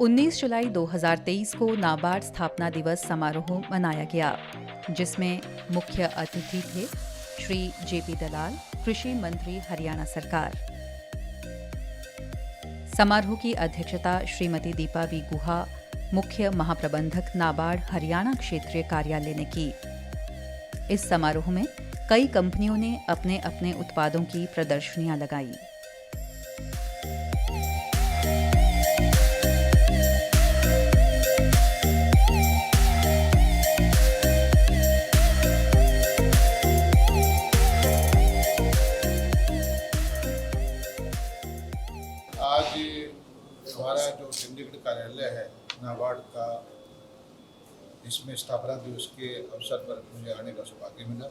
19 जुलाई 2023 को नाबार्ड स्थापना दिवस समारोह मनाया गया, जिसमें मुख्य अतिथि थे श्री जेपी दलाल, कृषि मंत्री हरियाणा सरकार। समारोह की अध्यक्षता श्रीमती दीपा वी गुहा, मुख्य महाप्रबंधक नाबार्ड हरियाणा क्षेत्रीय कार्यालय ने की। इस समारोह में कई कंपनियों ने अपने अपने उत्पादों की प्रदर्शनियां लगाई। आज हमारा जो चंडीगढ़ कार्यालय है नाबार्ड का, इसमें स्थापना दिवस के अवसर पर मुझे आने का सौभाग्य मिला।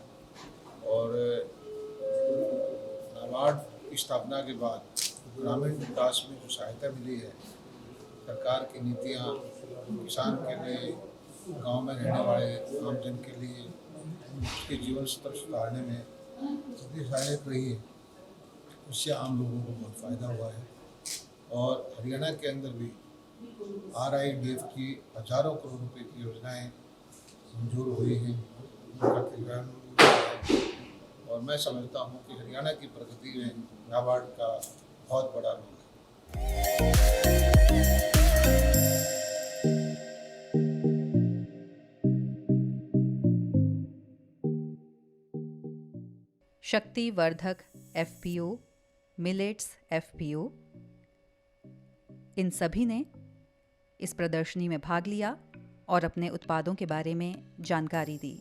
और नाबार्ड की स्थापना के बाद ग्रामीण विकास में जो सहायता मिली है, सरकार की नीतियाँ किसान के लिए, गांव में रहने वाले आमजन के लिए उसके जीवन स्तर सुधारने में जितनी सहायक रही है, उससे आम लोगों को बहुत फ़ायदा हुआ है। और हरियाणा के अंदर भी RIDF की हज़ारों करोड़ रुपए की योजनाएं मंजूर हुई हैं, उनका क्रियान्वयन है। और मैं समझता हूं कि हरियाणा की प्रगति में नाबार्ड का बहुत बड़ा रोल है। शक्ति वर्धक FPO, मिलेट्स FPO, इन सभी ने इस प्रदर्शनी में भाग लिया और अपने उत्पादों के बारे में जानकारी दी।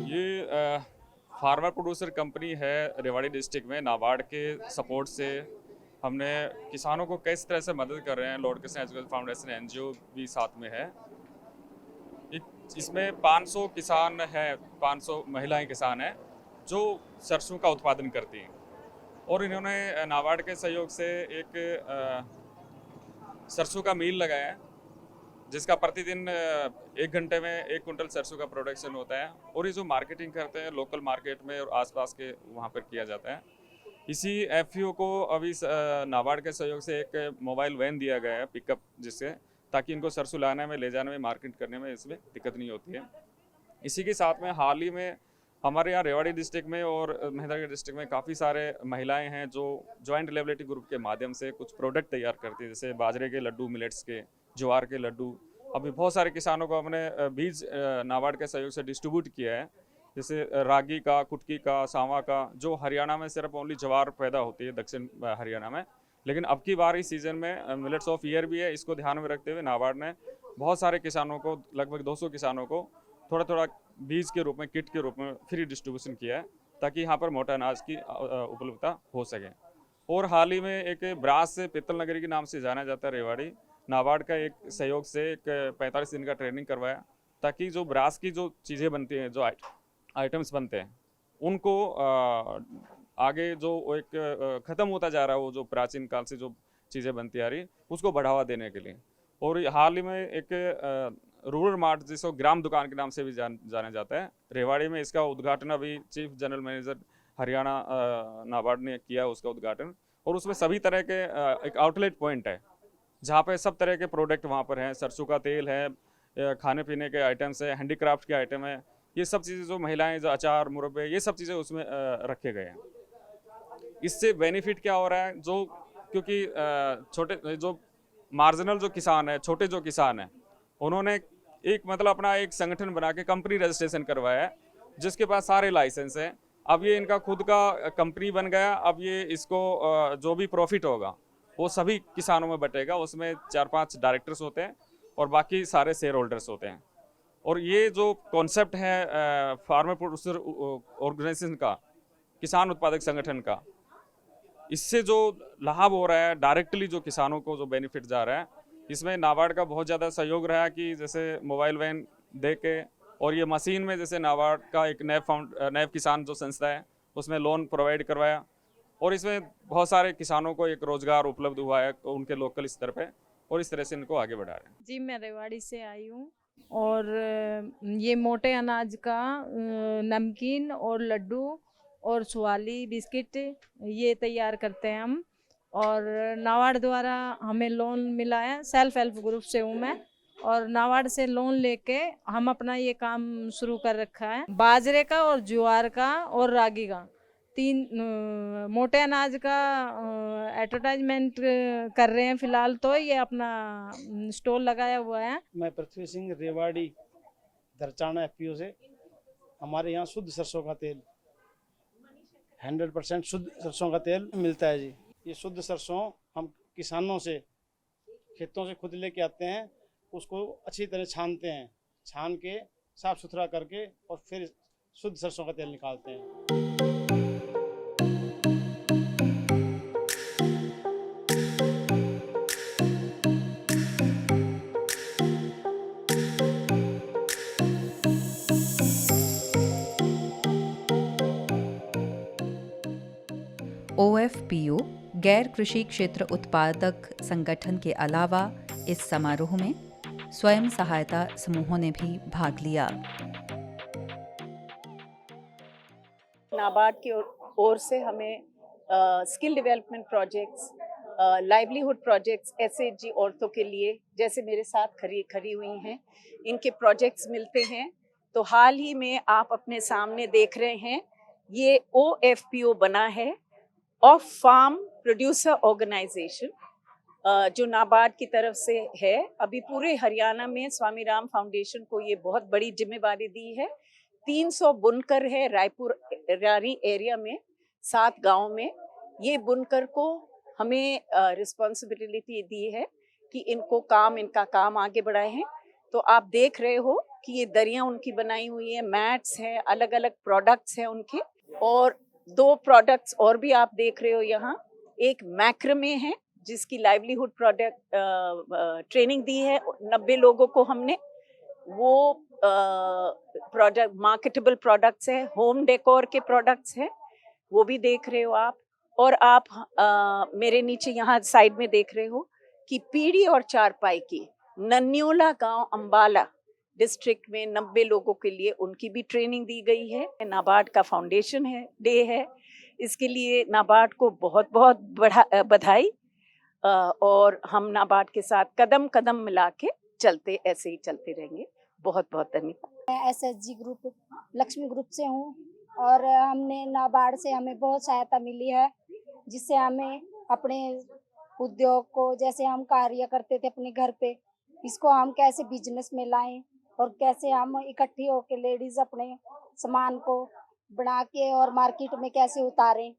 ये फार्मर प्रोड्यूसर कंपनी है रेवाड़ी डिस्ट्रिक्ट में। नाबार्ड के सपोर्ट से हमने किसानों को किस तरह से मदद कर रहे हैं। Lord Krishna education foundation NGO भी साथ में है। इसमें 500 किसान हैं, 500 महिलाएं किसान हैं जो सरसों का उत्पादन करती हैं। और इन्होंने नाबार्ड के सहयोग से एक सरसों का मिल लगाया है, जिसका प्रतिदिन 1 घंटे में 1 कुंटल सरसों का प्रोडक्शन होता है। और ये जो मार्केटिंग करते हैं लोकल मार्केट में और आसपास के वहाँ पर किया जाता है। इसी FPO को अभी नाबार्ड के सहयोग से एक मोबाइल वैन दिया गया है, पिकअप, जिससे ताकि इनको सरसों लाने में, ले जाने में, मार्केट करने में इसमें दिक्कत नहीं होती है। इसी के साथ में हाल ही में हमारे यहाँ रेवाड़ी डिस्ट्रिक्ट में और महेंद्रगढ़ डिस्ट्रिक्ट में काफ़ी सारे महिलाएं हैं जो जॉइंट रिलायबिलिटी ग्रुप के माध्यम से कुछ प्रोडक्ट तैयार करती हैं, जैसे बाजरे के लड्डू, मिलेट्स के, ज्वार के लड्डू। अभी बहुत सारे किसानों को हमने बीज नाबार्ड के सहयोग से डिस्ट्रीब्यूट किया है, जैसे रागी का, कुटकी का, सांवा का, जो हरियाणा में सिर्फ ओनली ज्वार पैदा होती है दक्षिण हरियाणा में। लेकिन अब की बार इस सीज़न में मिलेट्स ऑफ ईयर भी है। इसको ध्यान में रखते हुए नाबार्ड ने बहुत सारे किसानों को, लगभग 200 किसानों को थोड़ा थोड़ा बीज के रूप में, किट के रूप में फ्री डिस्ट्रीब्यूशन किया है, ताकि यहाँ पर मोटा अनाज की उपलब्धता हो सके। और हाल ही में एक ब्रास से पित्तल नगरी के नाम से जाना जाता है रेवाड़ी, नाबार्ड का एक सहयोग से एक 45 दिन का ट्रेनिंग करवाया, ताकि जो ब्रास की जो चीज़ें बनती हैं, जो आइटम्स बनते हैं, उनको आगे जो एक ख़त्म होता जा रहा है, वो जो प्राचीन काल से जो चीज़ें बनती आ रही, उसको बढ़ावा देने के लिए। और हाल ही में एक रूरल मार्ट, जिसको ग्राम दुकान के नाम से भी जाना जाता है, रेवाड़ी में इसका उद्घाटन अभी chief general manager Haryana NABARD ने किया, उसका उद्घाटन। और उसमें सभी तरह के एक आउटलेट पॉइंट है, जहाँ पे सब तरह के प्रोडक्ट वहाँ पर हैं। सरसों का तेल है, खाने पीने के आइटम्स है, हैंडीक्राफ्ट के आइटम है, ये सब चीज़ें जो महिलाएं, जो अचार, मुरब्बे, ये सब चीज़ें उसमें रखे गए हैं। इससे बेनिफिट क्या हो रहा है, जो क्योंकि छोटे जो मार्जिनल जो किसान है, छोटे जो किसान हैं, उन्होंने एक मतलब अपना एक संगठन बना के कंपनी रजिस्ट्रेशन करवाया है, जिसके पास सारे लाइसेंस हैं। अब ये इनका खुद का कंपनी बन गया। अब ये इसको जो भी प्रॉफिट होगा वो सभी किसानों में बटेगा। उसमें 4-5 डायरेक्टर्स होते हैं और बाकी सारे शेयर होल्डर्स होते हैं। और ये जो कॉन्सेप्ट है फार्मर प्रोड्यूसर ऑर्गेनाइजेशन का, किसान उत्पादक संगठन का, इससे जो लाभ हो रहा है डायरेक्टली, जो किसानों को जो बेनिफिट जा रहा है, इसमें नाबार्ड का बहुत ज़्यादा सहयोग रहा कि जैसे मोबाइल वैन दे के, और ये मशीन में जैसे नाबार्ड का एक नैब किसान जो संस्था है, उसमें लोन प्रोवाइड करवाया। और इसमें बहुत सारे किसानों को एक रोजगार उपलब्ध हुआ है उनके लोकल स्तर पे, और इस तरह से इनको आगे बढ़ा रहे हैं। जी, मैं रेवाड़ी से आई हूँ और ये मोटे अनाज का नमकीन और लड्डू और सुवाली बिस्किट ये तैयार करते हैं हम। और नाबार्ड द्वारा हमें लोन मिला है, सेल्फ हेल्प ग्रुप से हूँ मैं, और नाबार्ड से लोन लेके हम अपना ये काम शुरू कर रखा है। बाजरे का और ज्वार का और रागी का, तीन मोटे अनाज का एडवर्टाइजमेंट कर रहे हैं फिलहाल, तो ये अपना स्टॉल लगाया हुआ है। मैं पृथ्वी सिंह रेवाड़ी दरचाना एफपीओ से। हमारे यहाँ शुद्ध सरसों का तेल 100% शुद्ध सरसों का तेल मिलता है जी। ये शुद्ध सरसों हम किसानों से खेतों से खुद लेके आते हैं, उसको अच्छी तरह छानते हैं, छान के साफ सुथरा करके और फिर शुद्ध सरसों का तेल निकालते हैं। OFPO गैर कृषि क्षेत्र उत्पादक संगठन के अलावा इस समारोह में स्वयं सहायता समूहों ने भी भाग लिया। नाबार्ड की ओर से हमें skill development projects, livelihood projects SHG औरतों के लिए, जैसे मेरे साथ खड़ी हुई हैं, इनके प्रोजेक्ट्स मिलते हैं। तो हाल ही में आप अपने सामने देख रहे हैं, ये OFPO बना है, ऑफ फार्म प्रोड्यूसर ऑर्गेनाइजेशन, जो नाबार्ड की तरफ से है। अभी पूरे हरियाणा में स्वामी राम फाउंडेशन को ये बहुत बड़ी जिम्मेवारी दी है। 300 बुनकर है रायपुर रारी एरिया में, 7 गांव में। ये बुनकर को हमें रिस्पॉन्सिबिलिटी दी है कि इनका काम आगे बढ़ाए हैं। तो आप देख रहे हो कि ये दरियां उनकी बनाई हुई है, मैट्स हैं, अलग अलग प्रोडक्ट्स हैं उनके। और 2 प्रोडक्ट्स और भी आप देख रहे हो यहाँ। एक मैक्रमे है जिसकी लाइवलीहुड प्रोडक्ट ट्रेनिंग दी है 90 लोगों को हमने। वो प्रोडक्ट मार्केटेबल प्रोडक्ट्स है, होम डेकोर के प्रोडक्ट्स हैं, वो भी देख रहे हो आप। और आप मेरे नीचे यहाँ साइड में देख रहे हो कि पीढ़ी और चारपाई की नन्योला गांव अंबाला डिस्ट्रिक्ट में 90 लोगों के लिए उनकी भी ट्रेनिंग दी गई है। नाबार्ड का फाउंडेशन डे है, इसके लिए नाबार्ड को बहुत बहुत बधाई। और हम नाबार्ड के साथ कदम कदम मिला के ऐसे ही चलते रहेंगे। बहुत बहुत धन्यवाद। मैं SHG ग्रुप लक्ष्मी ग्रुप से हूँ और हमने नाबार्ड से हमें बहुत सहायता मिली है, जिससे हमें अपने उद्योग को, जैसे हम कार्य करते थे अपने घर पे, इसको हम कैसे बिजनेस में लाएं और कैसे हम इकट्ठी होकर लेडीज अपने सामान को बना के और मार्केट में कैसे उतारें।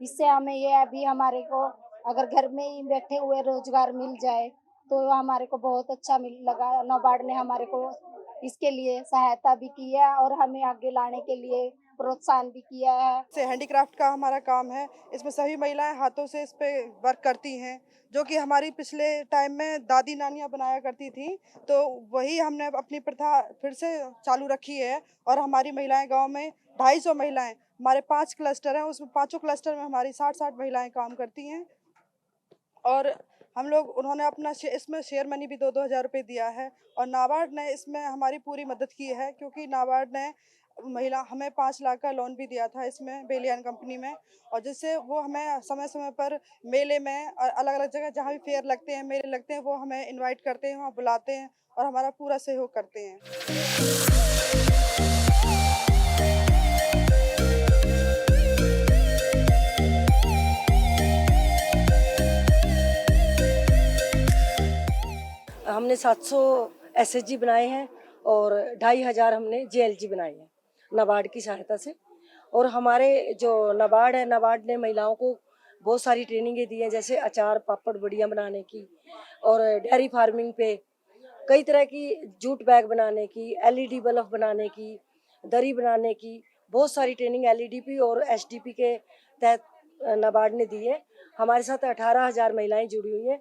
इससे हमें ये अभी हमारे को अगर घर में ही बैठे हुए रोजगार मिल जाए तो हमारे को बहुत अच्छा लगा। नाबार्ड ने हमारे को इसके लिए सहायता भी की है और हमें आगे लाने के लिए प्रोत्साहन भी किया है। से हैंडीक्राफ्ट का हमारा काम है, इसमें सभी महिलाएं हाथों से इस पे वर्क करती हैं, जो कि हमारी पिछले टाइम में दादी नानियां बनाया करती थी। तो वही हमने अपनी प्रथा फिर से चालू रखी है और हमारी महिलाएं गांव में 250 महिलाएं, हमारे 5 क्लस्टर हैं, उसमें 5 क्लस्टर में हमारी 60 महिलाएं काम करती हैं। और हम लोग उन्होंने अपना इसमें शेयर मनी भी 2-2 हज़ार रुपये दिया है और नाबार्ड ने इसमें हमारी पूरी मदद की है, क्योंकि नाबार्ड ने हमें 5 लाख का लोन भी दिया था इसमें बेलियान कंपनी में, और जिससे वो हमें समय समय पर मेले में और अलग अलग जगह जहाँ भी फेयर लगते हैं, मेले लगते हैं, वो हमें इनवाइट करते हैं, वहाँ बुलाते हैं और हमारा पूरा सहयोग करते हैं। हमने 700 SHG बनाए हैं और 2500 हमने JLG बनाए हैं नाबार्ड की सहायता से। और हमारे जो नाबार्ड है, नाबार्ड ने महिलाओं को बहुत सारी ट्रेनिंगें दी हैं, जैसे अचार पापड़ बड़ियाँ बनाने की, और डेयरी फार्मिंग पे कई तरह की, जूट बैग बनाने की, LED बल्ब बनाने की, दरी बनाने की, बहुत सारी ट्रेनिंग LEDP और SDP के तहत नाबार्ड ने दी है। हमारे साथ 18,000 महिलाएं जुड़ी हुई हैं,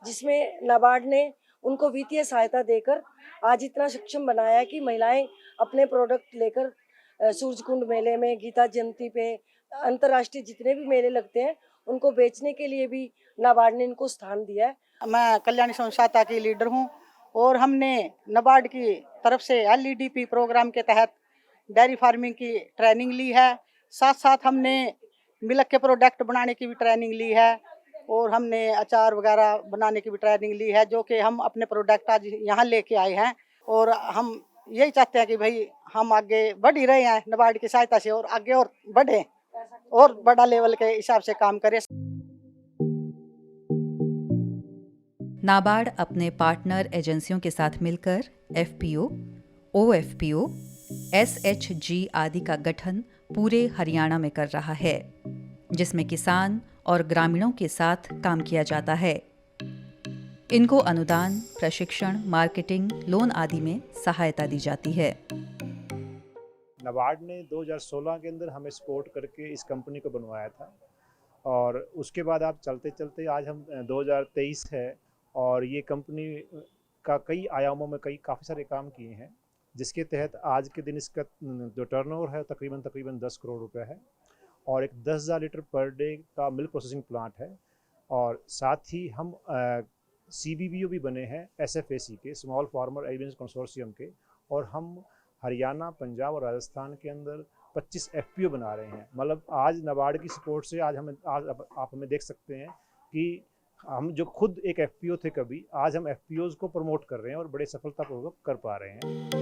जिसमें नाबार्ड ने उनको वित्तीय सहायता देकर आज इतना सक्षम बनाया है कि महिलाएं अपने प्रोडक्ट लेकर सूरजकुंड मेले में, गीता जयंती पे, अंतर्राष्ट्रीय जितने भी मेले लगते हैं उनको बेचने के लिए भी नाबार्ड ने इनको स्थान दिया है। मैं कल्याणी सहायता की लीडर हूं और हमने नाबार्ड की तरफ से LEDP प्रोग्राम के तहत डेयरी फार्मिंग की ट्रेनिंग ली है। साथ साथ हमने मिल्क के प्रोडक्ट बनाने की भी ट्रेनिंग ली है और हमने अचार वगैरह बनाने की भी ट्रेनिंग ली है, जो कि हम अपने प्रोडक्ट आज यहाँ लेके आए हैं। और हम यही चाहते हैं कि भाई हम आगे बढ़ ही रहे हैं नाबार्ड की सहायता से, और आगे और बढ़े और बड़ा लेवल के हिसाब से काम करें। नाबार्ड अपने पार्टनर एजेंसियों के साथ मिलकर एफपीओ, ओएफपीओ, एसएचजी आदि का गठन पूरे हरियाणा में कर रहा है, जिसमें किसान और ग्रामीणों के साथ काम किया जाता है। इनको अनुदान, प्रशिक्षण, मार्केटिंग, लोन आदि में सहायता दी जाती है। नाबार्ड ने 2016 के अंदर हमें सपोर्ट करके इस कंपनी को बनवाया था, और उसके बाद आप चलते चलते आज हम 2023 है और ये कंपनी का कई आयामों में काफ़ी सारे काम किए हैं, जिसके तहत आज के दिन इसका जो टर्नओवर है तकरीबन 10 करोड़ रुपए है, और एक 10,000 लीटर पर डे का मिल्क प्रोसेसिंग प्लांट है। और साथ ही हम CBBO भी बने हैं SFAC के, स्मॉल फार्मर एग्रीबिजनेस कंसोर्शियम के, और हम हरियाणा, पंजाब और राजस्थान के अंदर 25 FPO बना रहे हैं। मतलब आज नाबार्ड की सपोर्ट से आज आप हमें देख सकते हैं कि हम जो खुद एक FPO थे कभी, आज हम FPOs को प्रमोट कर रहे हैं और बड़े सफलतापूर्वक कर पा रहे हैं।